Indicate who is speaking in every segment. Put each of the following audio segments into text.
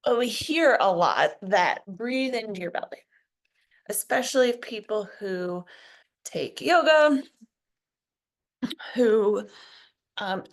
Speaker 1: We hear a lot that breathe into your belly, especially people who take yoga, who,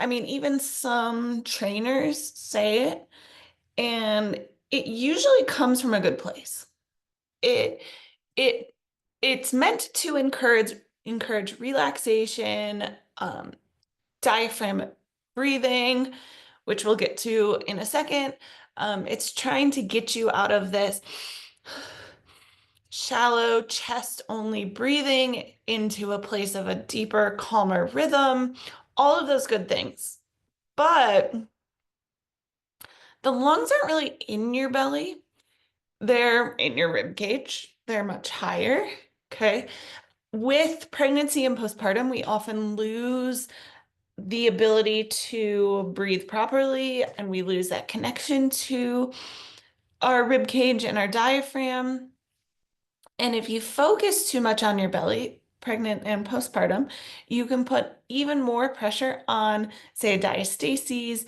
Speaker 1: even some trainers say it, and it usually comes from a good place. It, it, it's meant to encourage relaxation, diaphragm breathing, which we'll get to in a second. It's trying to get you out of this shallow chest only breathing into a place of a deeper, calmer rhythm, all of those good things. But the lungs aren't really in your belly, they're in your rib cage. They're much higher. Okay. With pregnancy and postpartum, we often lose the ability to breathe properly and we lose that connection to our rib cage and our diaphragm. And if you focus too much on your belly, pregnant and postpartum, you can put even more pressure on, say, diastases,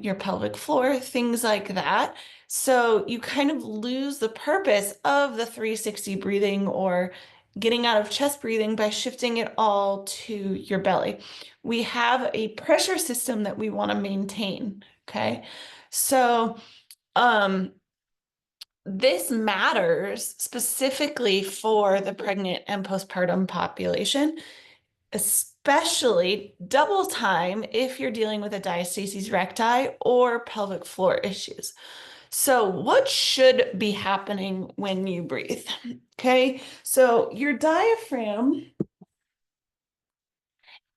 Speaker 1: your pelvic floor, things like that. So you kind of lose the purpose of the 360 breathing or getting out of chest breathing by shifting it all to your belly. We have a pressure system that we want to maintain. Okay. So, um, this matters specifically for the pregnant and postpartum population, especially double time if you're dealing with a diastasis recti or pelvic floor issues. So, what should be happening when you breathe? Okay, so your diaphragm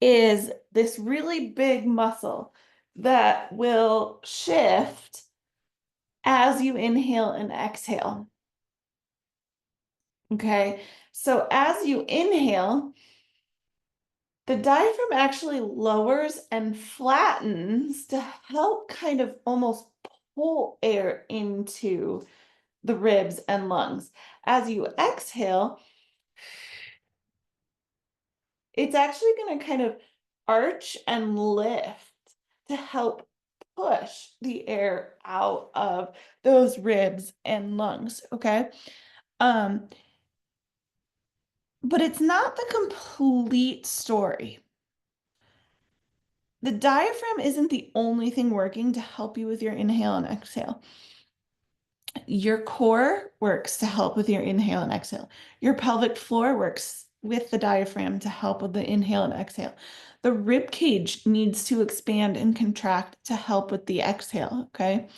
Speaker 1: is this really big muscle that will shift as you inhale and exhale. Okay, so as you inhale, the diaphragm actually lowers and flattens to help kind of almost pull air into the ribs and lungs. As you exhale, it's actually going to kind of arch and lift to help push the air out of those ribs and lungs. Okay. Um, but it's not the complete story. The diaphragm isn't the only thing working to help you with your inhale and exhale. Your core works to help with your inhale and exhale. Your pelvic floor works with the diaphragm to help with the inhale and exhale. The rib cage needs to expand and contract to help with the exhale, okay?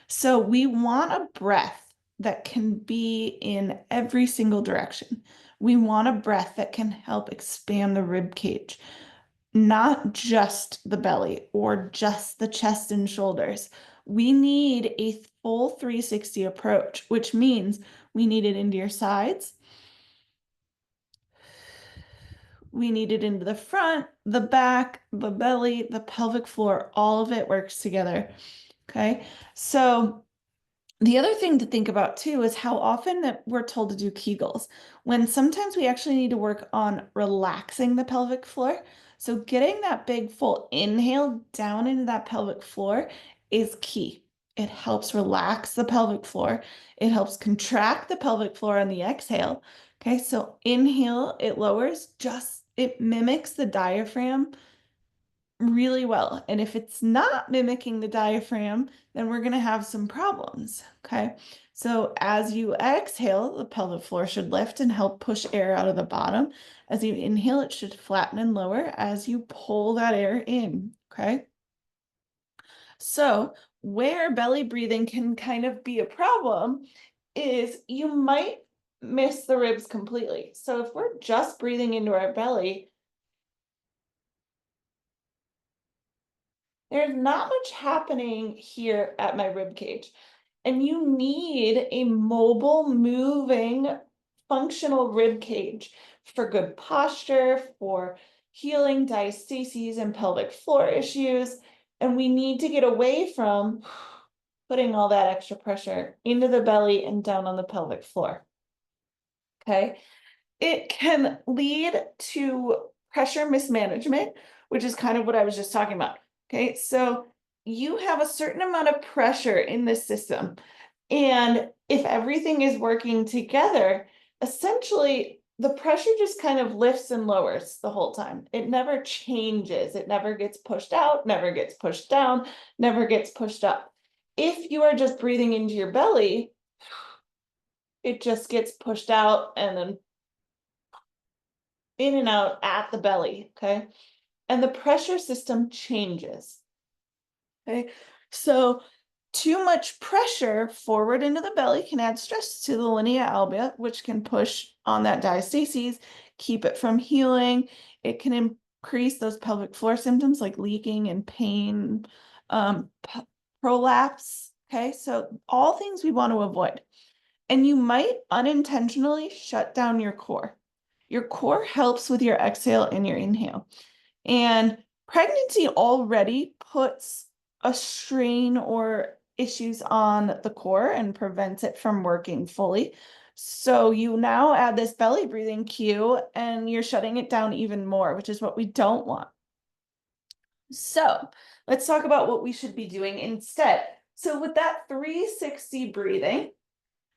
Speaker 1: So we want a breath that can be in every single direction. We want a breath that can help expand the rib cage, not just the belly or just the chest and shoulders. We need a full 360 approach, which means we need it into your sides. We need it into the front, the back, the belly, the pelvic floor. All of it works together. Okay. So the other thing to think about too is how often that we're told to do Kegels, when sometimes we actually need to work on relaxing the pelvic floor. So getting that big full inhale down into that pelvic floor is key. It helps relax the pelvic floor. It helps contract the pelvic floor on the exhale. Okay, so inhale, it lowers, just it mimics the diaphragm really well. And if it's not mimicking the diaphragm, then we're going to have some problems. Okay. So as you exhale, the pelvic floor should lift and help push air out of the bottom. As you inhale, it should flatten and lower as you pull that air in. Okay. So where belly breathing can kind of be a problem is you might miss the ribs completely. So if we're just breathing into our belly, there's not much happening here at my rib cage. And you need a mobile, moving, functional rib cage for good posture, for healing diastases and pelvic floor issues. And we need to get away from putting all that extra pressure into the belly and down on the pelvic floor. Okay. It can lead to pressure mismanagement, which is kind of what I was just talking about. Okay, so you have a certain amount of pressure in the system. And if everything is working together, essentially the pressure just kind of lifts and lowers the whole time. It never changes. It never gets pushed out, never gets pushed down, never gets pushed up. If you are just breathing into your belly, it just gets pushed out and then in and out at the belly, okay? And the pressure system changes, okay? So too much pressure forward into the belly can add stress to the linea alba, which can push on that diastasis, keep it from healing. It can increase those pelvic floor symptoms like leaking and pain, prolapse, okay? So all things we want to avoid. And you might unintentionally shut down your core. Your core helps with your exhale and your inhale. And pregnancy already puts a strain or issues on the core and prevents it from working fully. So you now add this belly breathing cue and you're shutting it down even more, which is what we don't want. So let's talk about what we should be doing instead. So with that 360 breathing,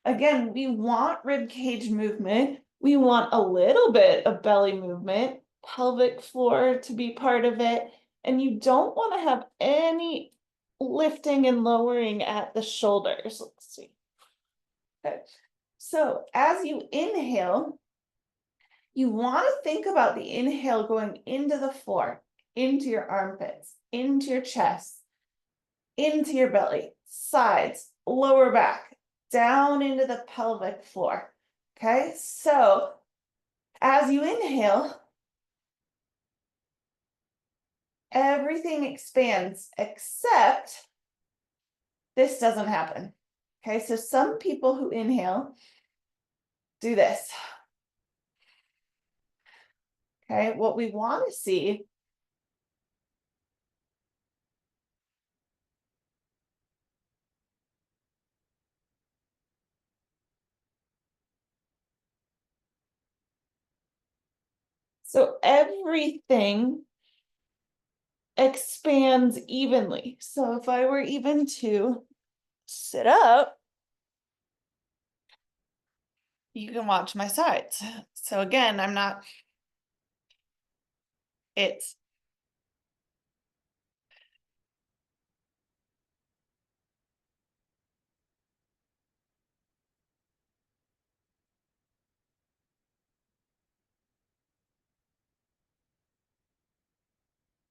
Speaker 1: again, we want rib cage movement. We want a little bit of belly movement, pelvic floor to be part of it. And you don't want to have any lifting and lowering at the shoulders. Let's see. Okay. So as you inhale, you want to think about the inhale going into the floor, into your armpits, into your chest, into your belly, sides, lower back, down into the pelvic floor. Okay, so as you inhale, everything expands except this doesn't happen. Okay, so some people who inhale do this. Okay, what we want to see so everything expands evenly. So if I were even to sit up, you can watch my sides. So again, it's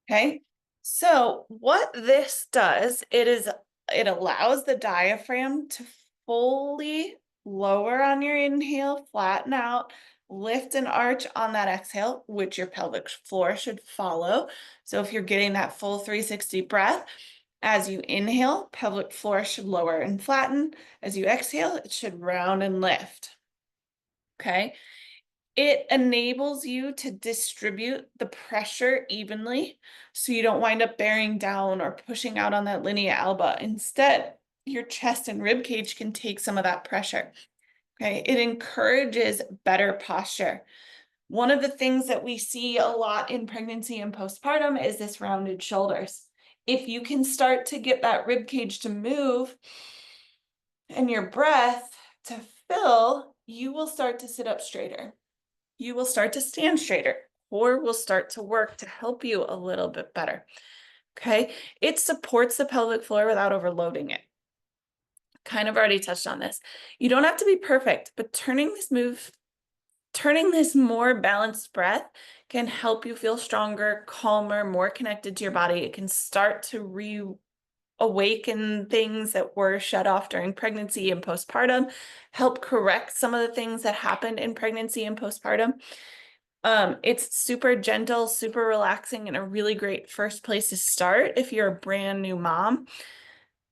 Speaker 1: okay. So what this does, it allows the diaphragm to fully lower on your inhale, flatten out, lift and arch on that exhale, which your pelvic floor should follow. So if you're getting that full 360 breath, as you inhale, pelvic floor should lower and flatten. As you exhale, it should round and lift. Okay. It enables you to distribute the pressure evenly so you don't wind up bearing down or pushing out on that linea alba. Instead, your chest and rib cage can take some of that pressure. Okay, it encourages better posture. One of the things that we see a lot in pregnancy and postpartum is this rounded shoulders. If you can start to get that rib cage to move and your breath to fill, you will start to sit up straighter. You will start to stand straighter. Core will start to work to help you a little bit better. Okay. It supports the pelvic floor without overloading it. Kind of already touched on this. You don't have to be perfect, but turning this more balanced breath can help you feel stronger, calmer, more connected to your body. It can start to reawaken things that were shut off during pregnancy and postpartum, help correct some of the things that happened in pregnancy and postpartum. It's super gentle, super relaxing, and a really great first place to start if you're a brand new mom,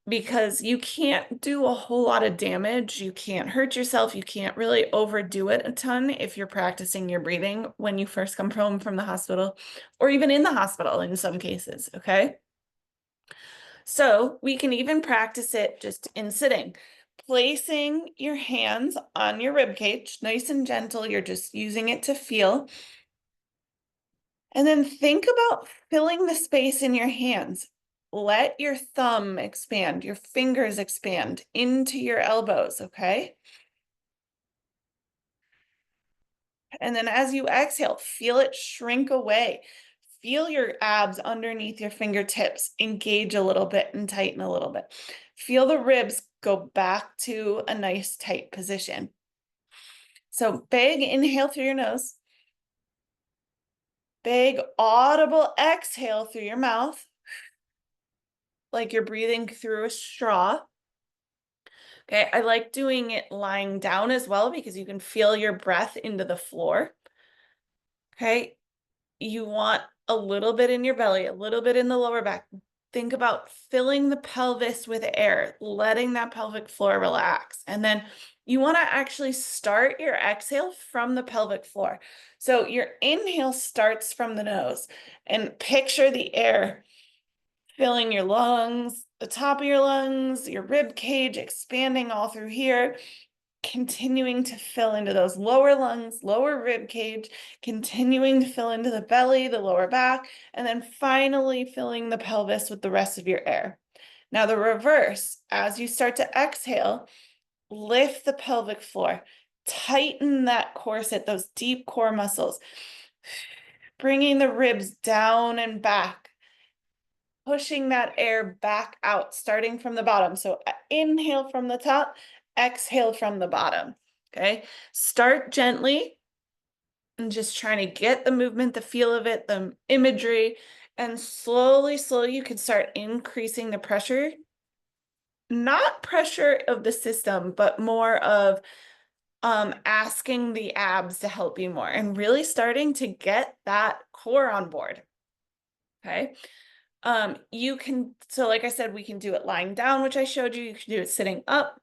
Speaker 1: because you can't do a whole lot of damage. You can't hurt yourself. You can't really overdo it a ton if you're practicing your breathing when you first come home from the hospital, or even in the hospital in some cases, okay? So we can even practice it just in sitting. Placing your hands on your rib cage, nice and gentle. You're just using it to feel. And then think about filling the space in your hands. let your thumb expand, your fingers expand into your elbows, okay? And then as you exhale, feel it shrink away. Feel your abs underneath your fingertips engage a little bit and tighten a little bit. Feel the ribs go back to a nice tight position. So big inhale through your nose. Big audible exhale through your mouth, like you're breathing through a straw. Okay, I like doing it lying down as well because you can feel your breath into the floor. Okay, you want a little bit in your belly, a little bit in the lower back. Think about filling the pelvis with air, letting that pelvic floor relax. And then you want to actually start your exhale from the pelvic floor. So your inhale starts from the nose, and picture the air filling your lungs, the top of your lungs, your rib cage expanding all through here, continuing to fill into those lower lungs, lower rib cage, continuing to fill into the belly, the lower back, and then finally filling the pelvis with the rest of your air. Now the reverse, as you start to exhale, lift the pelvic floor, tighten that corset, those deep core muscles, bringing the ribs down and back, pushing that air back out, starting from the bottom. So inhale from the top, exhale from the bottom. Okay. Start gently and just trying to get the movement, the feel of it, the imagery, and slowly, slowly, you can start increasing the pressure. Not pressure of the system, but more of asking the abs to help you more and really starting to get that core on board. Okay. You can, so like I said, we can do it lying down, which I showed you. You can do it sitting up.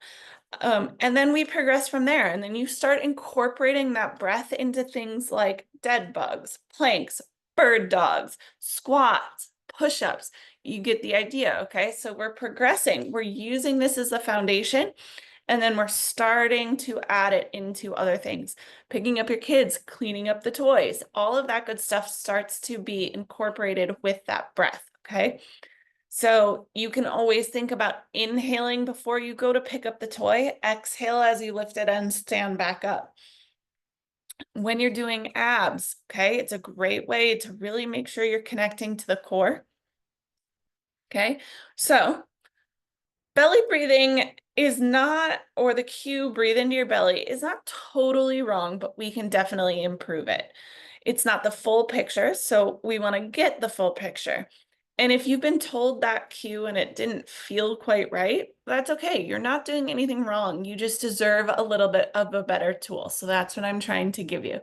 Speaker 1: And then we progress from there. And then you start incorporating that breath into things like dead bugs, planks, bird dogs, squats, push-ups. You get the idea, okay? So we're progressing. We're using this as a foundation, and then we're starting to add it into other things. Picking up your kids, cleaning up the toys, all of that good stuff starts to be incorporated with that breath, okay? So you can always think about inhaling before you go to pick up the toy, exhale as you lift it and stand back up. When you're doing abs, okay, it's a great way to really make sure you're connecting to the core. Okay, so belly breathing is not, or the cue breathe into your belly is not totally wrong, but we can definitely improve it. It's not the full picture, so we want to get the full picture. And if you've been told that cue and it didn't feel quite right, that's okay. You're not doing anything wrong. You just deserve a little bit of a better tool. So that's what I'm trying to give you.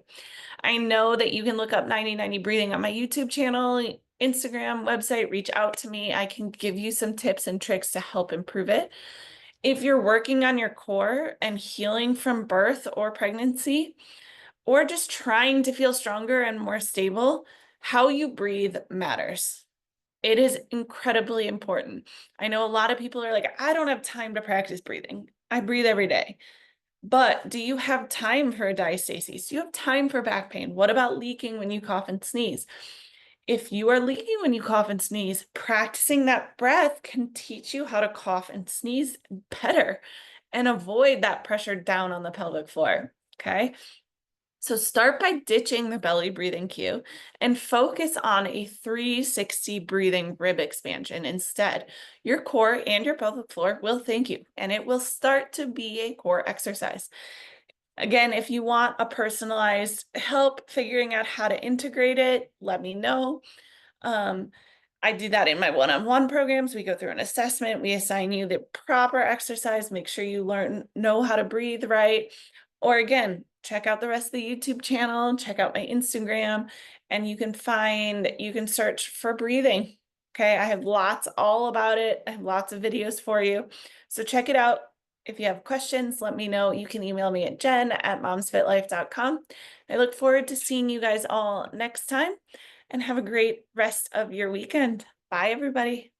Speaker 1: I know that you can look up 90/90 breathing on my YouTube channel, Instagram, website, reach out to me. I can give you some tips and tricks to help improve it. If you're working on your core and healing from birth or pregnancy, or just trying to feel stronger and more stable, how you breathe matters. It is incredibly important. I know a lot of people are like, I don't have time to practice breathing. I breathe every day. But do you have time for a diastasis? Do you have time for back pain? What about leaking when you cough and sneeze? If you are leaking when you cough and sneeze, practicing that breath can teach you how to cough and sneeze better and avoid that pressure down on the pelvic floor. Okay. So start by ditching the belly breathing cue and focus on a 360 breathing rib expansion instead. Your core and your pelvic floor will thank you, and it will start to be a core exercise. Again, if you want a personalized help figuring out how to integrate it, let me know. I do that in my one-on-one programs. We go through an assessment. We assign you the proper exercise. Make sure you know how to breathe right. Or again, check out the rest of the YouTube channel, check out my Instagram, and you can search for breathing. Okay, I have lots all about it. I have lots of videos for you. So check it out. If you have questions, let me know. You can email me at jen@momsfitlife.com. I look forward to seeing you guys all next time, and have a great rest of your weekend. Bye, everybody.